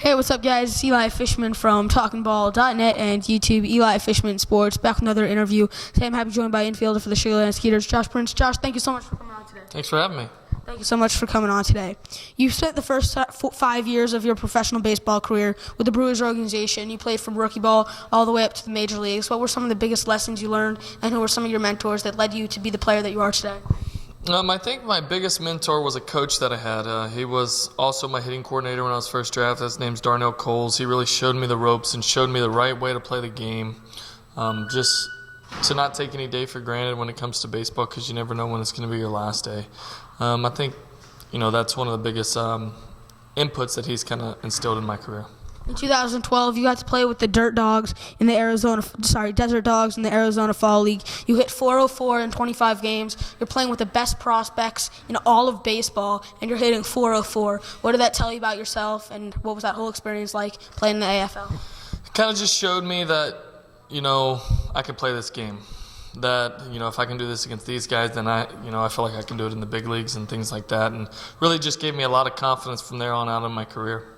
Hey, what's up, guys? It's Eli Fishman from TalkingBall.net and YouTube, Eli Fishman Sports. Back with another interview. Today I'm happy to be joined by infielder for the Sugarland Skeeters, Josh Prince. Josh, thank you so much for coming on today. Thanks for having me. Thank you so much for coming on today. You spent the first 5 years of your professional baseball career with the Brewers organization. You played from rookie ball all the way up to the major leagues. What were some of the biggest lessons you learned, and who were some of your mentors that led you to be the player that you are today? I think my biggest mentor was a coach that I had. He was also my hitting coordinator when I was first drafted. His name's Darnell Coles. He really showed me the ropes and showed me the right way to play the game. Just to not take any day for granted when it comes to baseball, because you never know when it's going to be your last day. I think, that's one of the biggest inputs that he's kind of instilled in my career. In 2012, you got to play with the Desert Dogs in the Arizona Fall League. You hit .404 in 25 games. You're playing with the best prospects in all of baseball, and you're hitting .404. What did that tell you about yourself, and what was that whole experience like playing in the AFL? It kind of just showed me that, I could play this game. That, if I can do this against these guys, then I feel like I can do it in the big leagues and things like that, and really just gave me a lot of confidence from there on out in my career.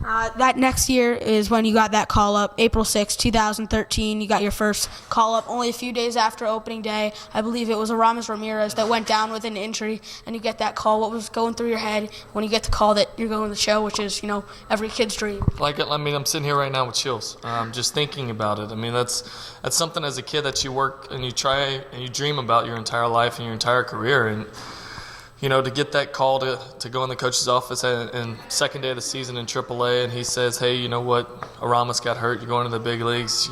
That next year is when you got that call-up, April 6, 2013. You got your first call-up only a few days after opening day. I believe it was Aramis Ramirez that went down with an injury, and you get that call. What was going through your head when you get the call that you're going to the show, which is, every kid's dream? I'm sitting here right now with chills, just thinking about it. That's something as a kid that you work and you try and you dream about your entire life and your entire career. And to get that call to go in the coach's office and second day of the season in TripleA, and he says, hey, you know what, Aramis got hurt, you're going to the big leagues.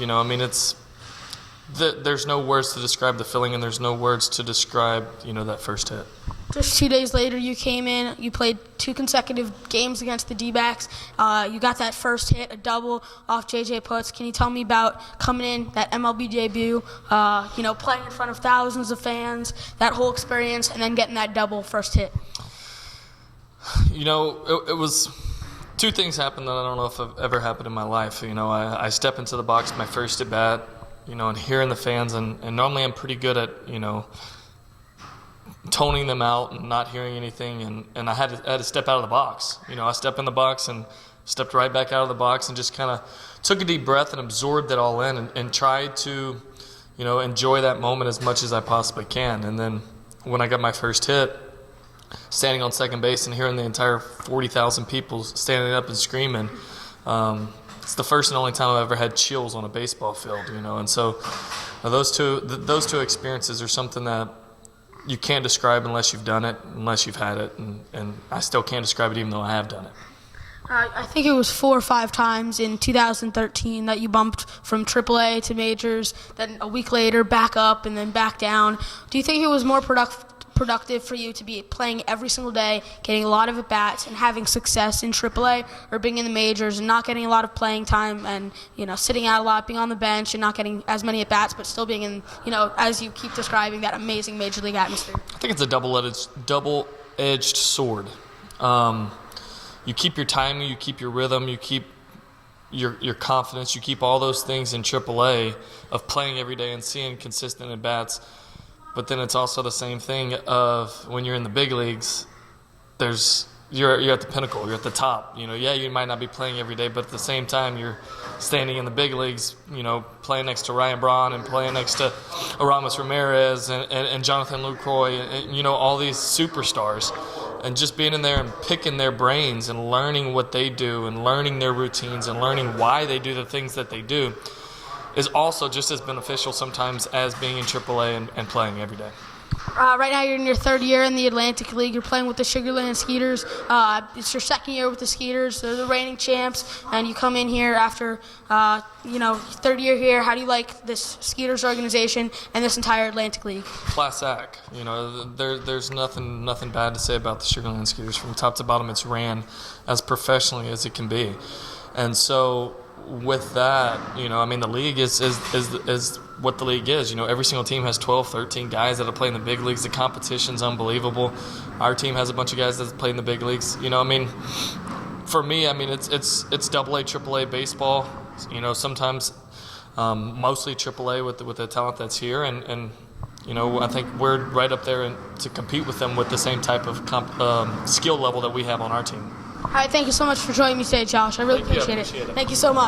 There's no words to describe the feeling, and there's no words to describe, that first hit. Just 2 days later, you came in, you played 2 consecutive games against the D-backs. You got that first hit, a double off J.J. Putz. Can you tell me about coming in, that MLB debut, playing in front of thousands of fans, that whole experience, and then getting that double first hit? It was two things happened that I don't know if have ever happened in my life. I step into the box, my first at bat, and hearing the fans, and normally I'm pretty good at, toning them out and not hearing anything, and I had to step out of the box. I stepped in the box and stepped right back out of the box and just kind of took a deep breath and absorbed it all in and tried to, enjoy that moment as much as I possibly can. And then when I got my first hit, standing on second base and hearing the entire 40,000 people standing up and screaming, it's the first and only time I've ever had chills on a baseball field, And so those two experiences are something that you can't describe unless you've done it, unless you've had it, and I still can't describe it even though I have done it. I think it was 4 or 5 times in 2013 that you bumped from AAA to majors, then a week later back up and then back down. Do you think it was more productive for you to be playing every single day, getting a lot of at-bats, and having success in AAA, or being in the majors and not getting a lot of playing time and, sitting out a lot, being on the bench and not getting as many at-bats, but still being in, as you keep describing, that amazing major league atmosphere? I think it's a double-edged sword. You keep your timing, you keep your rhythm, you keep your confidence, you keep all those things in AAA of playing every day and seeing consistent at-bats. But then it's also the same thing of when you're in the big leagues, you're at the pinnacle, you're at the top. You might not be playing every day, but at the same time you're standing in the big leagues, playing next to Ryan Braun and playing next to Aramis Ramirez and Jonathan Lucroy and all these superstars. And just being in there and picking their brains and learning what they do and learning their routines and learning why they do the things that they do is also just as beneficial sometimes as being in AAA and playing every day. Right now you're in your 3rd year in the Atlantic League. You're playing with the Sugarland Skeeters. It's your 2nd year with the Skeeters. They're the reigning champs, and you come in here after, 3rd year here. How do you like this Skeeters organization and this entire Atlantic League? Class act. There's nothing bad to say about the Sugarland Skeeters. From top to bottom, it's ran as professionally as it can be. And so with that, the league is what the league is. Every single team has 12, 13 guys that are playing the big leagues. The competition's unbelievable. Our team has a bunch of guys that play in the big leagues. For me, it's AA, AAA baseball. Sometimes mostly AAA with the talent that's here, and I think we're right up there to compete with them with the same type of skill level that we have on our team. All right, thank you so much for joining me today, Josh. I really Thank you. I appreciate appreciate it. Thank you so much.